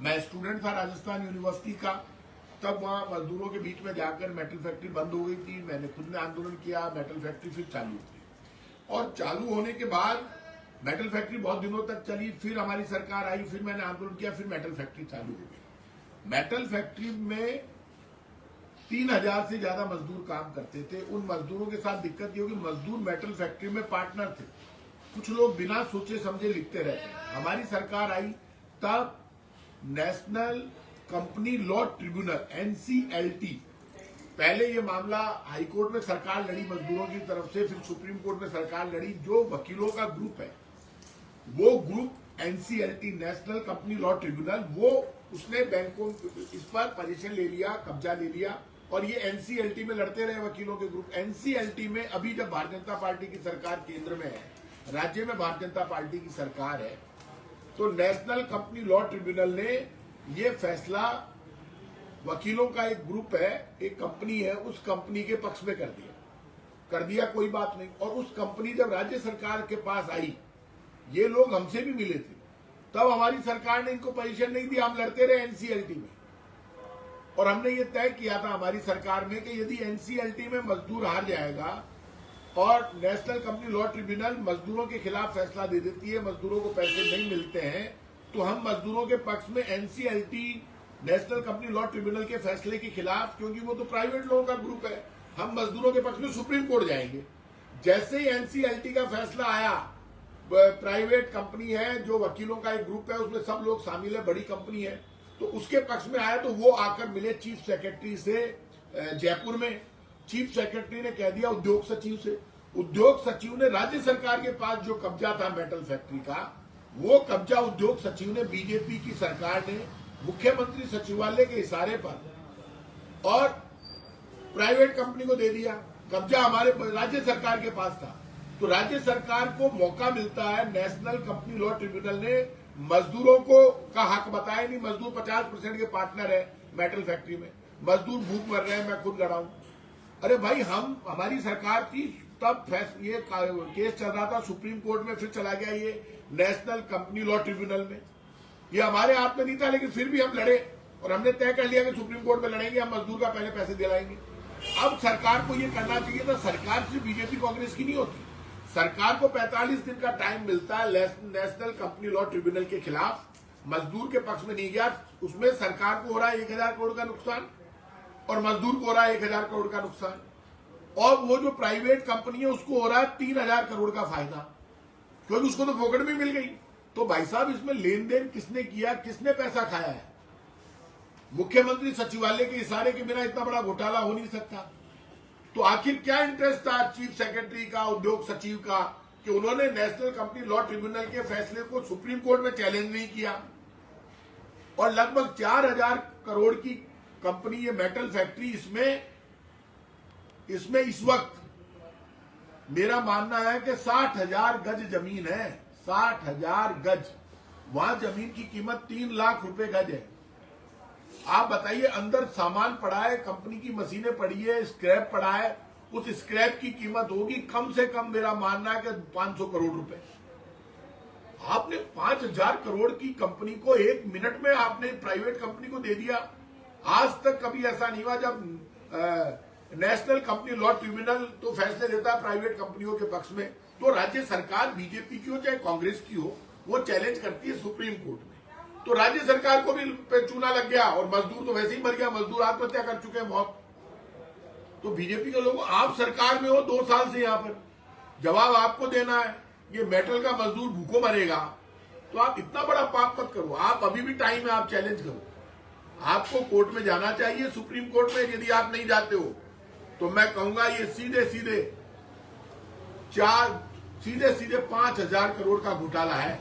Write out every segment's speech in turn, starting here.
मैं स्टूडेंट था राजस्थान यूनिवर्सिटी का, तब वहां मजदूरों के बीच में जाकर मेटल फैक्ट्री बंद हो गई थी। मैंने खुद ने आंदोलन किया, मेटल फैक्ट्री फिर चालू हुई और चालू होने के बाद मेटल फैक्ट्री बहुत दिनों तक चली। फिर हमारी सरकार आई, फिर मैंने आंदोलन किया, फिर मेटल फैक्ट्री चालू हो गई। मेटल फैक्ट्री में 3000 से ज्यादा मजदूर काम करते थे। उन मजदूरों के साथ दिक्कत ये होगी, मजदूर मेटल फैक्ट्री में पार्टनर थे। कुछ लोग बिना सोचे समझे लिखते रहते हैं। हमारी सरकार आई तब national company law tribunal NCLT, पहले ये मामला हाईकोर्ट में सरकार लड़ी मजदूरों की तरफ से, फिर सुप्रीम कोर्ट में सरकार लड़ी। जो वकीलों का ग्रुप है वो group NCLT national company law tribunal, वो उसने बैंकों इस पर पोजीशन ले लिया, कब्जा ले लिया और ये एनसीएलटी में लड़ते रहे वकीलों के ग्रुप। एनसीएलटी में अभी जब भारतीय जनता पार्टी की सरकार केंद्र में है, राज्य में भारतीय जनता पार्टी की सरकार है, तो नेशनल कंपनी लॉ ट्रिब्यूनल ने ये फैसला, वकीलों का एक ग्रुप है, एक कंपनी है, उस कंपनी के पक्ष में कर दिया कोई बात नहीं। और उस कंपनी जब राज्य सरकार के पास आई, ये लोग हमसे भी मिले थे, तब हमारी सरकार ने इनको पोजीशन नहीं दी, हम लड़ते रहे एनसीएलटी में। और हमने ये तय किया था हमारी सरकार में कि यदि एनसीएलटी में मजदूर हार जाएगा और नेशनल कंपनी लॉ ट्रिब्यूनल मजदूरों के खिलाफ फैसला दे देती है, मजदूरों को पैसे नहीं मिलते हैं, तो हम मजदूरों के पक्ष में NCLT national company law tribunal के फैसले के खिलाफ, क्योंकि वो तो प्राइवेट लोगों का ग्रुप है, हम मजदूरों के पक्ष में सुप्रीम कोर्ट जाएंगे। जैसे ही एनसीएलटी का फैसला आया, प्राइवेट कंपनी है, जो वकीलों का एक ग्रुप है, उसमें सब लोग शामिल है, बड़ी कंपनी है, तो उसके पक्ष में आया, तो वो आकर मिले चीफ सेक्रेटरी से जयपुर में। चीफ सेक्रेटरी ने कह दिया उद्योग सचिव से, उद्योग सचिव ने राज्य सरकार के पास जो कब्जा था मेटल फैक्ट्री का, वो कब्जा उद्योग सचिव ने, बीजेपी की सरकार ने मुख्यमंत्री सचिवालय के इशारे पर और प्राइवेट कंपनी को दे दिया। कब्जा हमारे राज्य सरकार के पास था, तो राज्य सरकार को मौका मिलता है, नेशनल कंपनी लॉ ट्रिब्यूनल ने मजदूरों को का हक बताया नहीं। मजदूर 50% के पार्टनर है मेटल फैक्ट्री में, मजदूर भूख मर रहे हैं, मैं खुद लड़ा हूं। अरे भाई, हमारी सरकार थी तब ये केस चल रहा था सुप्रीम कोर्ट में, फिर चला गया ये नेशनल कंपनी लॉ ट्रिब्यूनल में। ये हमारे हाथ में नहीं था, लेकिन फिर भी हम लड़े और हमने तय कर लिया कि सुप्रीम कोर्ट में लड़ेंगे, हम मजदूर का पहले पैसे दिलाएंगे। अब सरकार को ये करना चाहिए था, सरकार सिर्फ बीजेपी कांग्रेस की नहीं होती, सरकार को 45 दिन का टाइम मिलता है नेशनल कंपनी लॉ ट्रिब्यूनल के खिलाफ। मजदूर के पक्ष में नहीं गया, उसमें सरकार को हो रहा है 1000 करोड़ का नुकसान और मजदूर को हो रहा है 1000 करोड़ का नुकसान, और वो जो प्राइवेट कंपनी है उसको हो रहा है 3000 करोड़ का फायदा, क्योंकि उसको तो फोकट में मिल गई। तो भाई साहब, इसमें लेन देन किसने किया, किसने पैसा खाया है? मुख्यमंत्री सचिवालय के इशारे के बिना इतना बड़ा घोटाला हो नहीं सकता। तो आखिर क्या इंटरेस्ट था चीफ सेक्रेटरी का, उद्योग सचिव का, कि उन्होंने नेशनल कंपनी लॉ ट्रिब्यूनल के फैसले को सुप्रीम कोर्ट में चैलेंज नहीं किया। और लगभग 4000 करोड़ की कंपनी ये मेटल फैक्ट्री, इसमें इस वक्त मेरा मानना है कि 60,000 गज जमीन है, 60,000 गज। वहां जमीन की कीमत 3 लाख रुपए गज है। आप बताइए, अंदर सामान पड़ा है, कंपनी की मशीनें पड़ी है, स्क्रैप पड़ा है, उस स्क्रैप की कीमत होगी कम से कम, मेरा मानना है कि 500 करोड़ रुपए। आपने 5000 करोड़ की कंपनी को 1 मिनट में आपने प्राइवेट कंपनी को दे दिया। आज तक कभी ऐसा नहीं हुआ। जब नेशनल कंपनी लॉ ट्रिब्यूनल तो फैसले देता है प्राइवेट कंपनियों के पक्ष में, तो राज्य सरकार बीजेपी की हो चाहे कांग्रेस की हो, वो चैलेंज करती है सुप्रीम कोर्ट में। तो राज्य सरकार को भी चूना लग गया और मजदूर तो वैसे ही मर गया, मजदूर आत्महत्या कर चुके हैं बहुत। तो बीजेपी के लोग, आप सरकार में हो 2 साल से, यहां पर जवाब आपको देना है। ये मेटल का मजदूर भूखों मरेगा, तो आप इतना बड़ा पाप मत करो। आप अभी भी टाइम है, आप चैलेंज करो। आपको कोर्ट में जाना चाहिए, सुप्रीम कोर्ट में। यदि आप नहीं जाते हो तो मैं कहूंगा ये सीधे सीधे 5000 करोड़ का घोटाला है।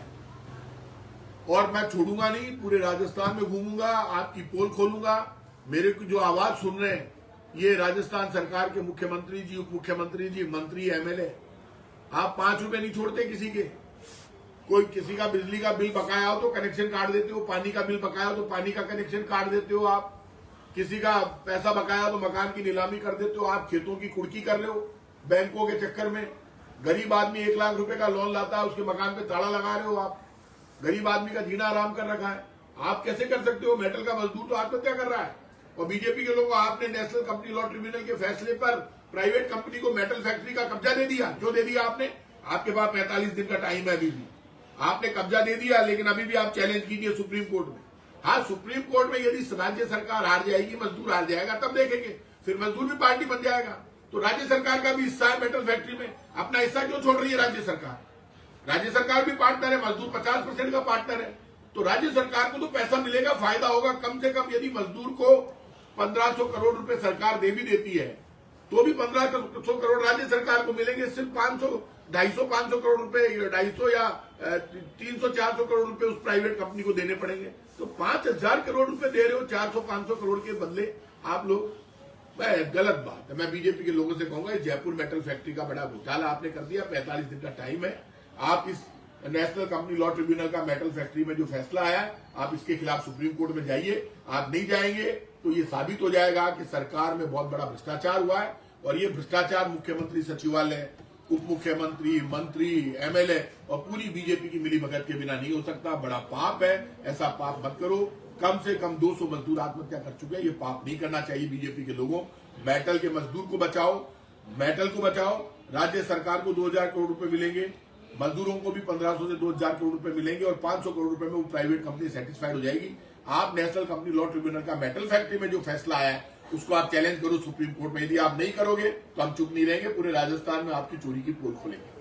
और मैं छोड़ूंगा नहीं, पूरे राजस्थान में घूमूंगा, आपकी पोल खोलूंगा। मेरे को जो आवाज सुन रहे हैं, ये राजस्थान सरकार के मुख्यमंत्री जी, उप मुख्यमंत्री जी, मंत्री, एमएलए, आप 5 रुपए नहीं छोड़ते किसी के। कोई किसी का बिजली का बिल बकाया हो तो कनेक्शन काट देते हो, पानी का बिल बकाया हो तो पानी का कनेक्शन काट देते हो आप, किसी का पैसा बकाया तो मकान की नीलामी कर देते हो, आप खेतों की कुर्की कर रहे हो बैंकों के चक्कर में। गरीब आदमी 1 लाख रुपए का लोन लाता है, उसके मकान पे ताला लगा रहे हो आप। गरीब आदमी का जीना आराम कर रखा है। आप कैसे कर सकते हो? मेटल का मजदूर तो आत्महत्या कर रहा है। और बीजेपी के लोगों, आपने नेशनल कंपनी लॉ ट्रिब्यूनल के फैसले पर प्राइवेट कंपनी को मेटल फैक्ट्री का कब्जा दे दिया। क्यों दे दिया आपने? आपके पास 45 दिन का टाइम है अभी भी। आपने कब्जा दे दिया, लेकिन अभी भी आप चैलेंज कीजिए सुप्रीम कोर्ट में। हाँ, सुप्रीम कोर्ट में यदि राज्य सरकार हार जाएगी, मजदूर हार जाएगा, तब देखेंगे, फिर मजदूर भी पार्टी बन जाएगा। तो राज्य सरकार का भी हिस्सा है मेटल फैक्ट्री में, अपना हिस्सा क्यों छोड़ रही है राज्य सरकार? राज्य सरकार भी पार्टनर है, मजदूर 50% का पार्टनर है। तो राज्य सरकार को तो पैसा मिलेगा, फायदा होगा। कम से कम यदि मजदूर को 1500 करोड़ रुपए सरकार दे भी देती है, तो भी 1500 करोड़ राज्य सरकार को मिलेंगे। सिर्फ 250-500 करोड़ रुपए, 250 या 300-400 करोड़ रुपए उस प्राइवेट कंपनी को देने पड़ेंगे। तो 5000 करोड़ रुपए दे रहे हो 400-500 करोड़ के बदले आप लोग। गलत बात है। मैं बीजेपी के लोगों से कहूंगा, इस जयपुर मेटल फैक्ट्री का बड़ा घोटाला आपने कर दिया। 45 दिन का टाइम है। आप इस नेशनल कंपनी लॉ ट्रिब्यूनल का मेटल फैक्ट्री में जो फैसला आया, आप इसके खिलाफ सुप्रीम कोर्ट में जाइए। आप नहीं जाएंगे तो ये साबित हो जाएगा कि सरकार में बहुत बड़ा भ्रष्टाचार हुआ है। और ये भ्रष्टाचार मुख्यमंत्री सचिवालय, उप मुख्यमंत्री, मंत्री, एमएलए और पूरी बीजेपी की मिलीभगत के बिना नहीं हो सकता। बड़ा पाप है, ऐसा पाप मत करो। कम से कम 200 मजदूर आत्महत्या कर चुके हैं। ये पाप नहीं करना चाहिए बीजेपी के लोगों। मेटल के मजदूर को बचाओ, मेटल को बचाओ। राज्य सरकार को 2000 करोड़ रुपए मिलेंगे, मजदूरों को भी 1500 से 2000 करोड़ रुपए मिलेंगे और 500 करोड़ रुपए में वो प्राइवेट कंपनी सेटिस्फाइड हो जाएगी। आप नेशनल कंपनी लॉ ट्रिब्यूनल का मेटल फैक्ट्री में जो फैसला आया है, उसको आप चैलेंज करो सुप्रीम कोर्ट में। यदि आप नहीं करोगे तो हम चुप नहीं रहेंगे, पूरे राजस्थान में आपकी चोरी की पोल खोलेंगे।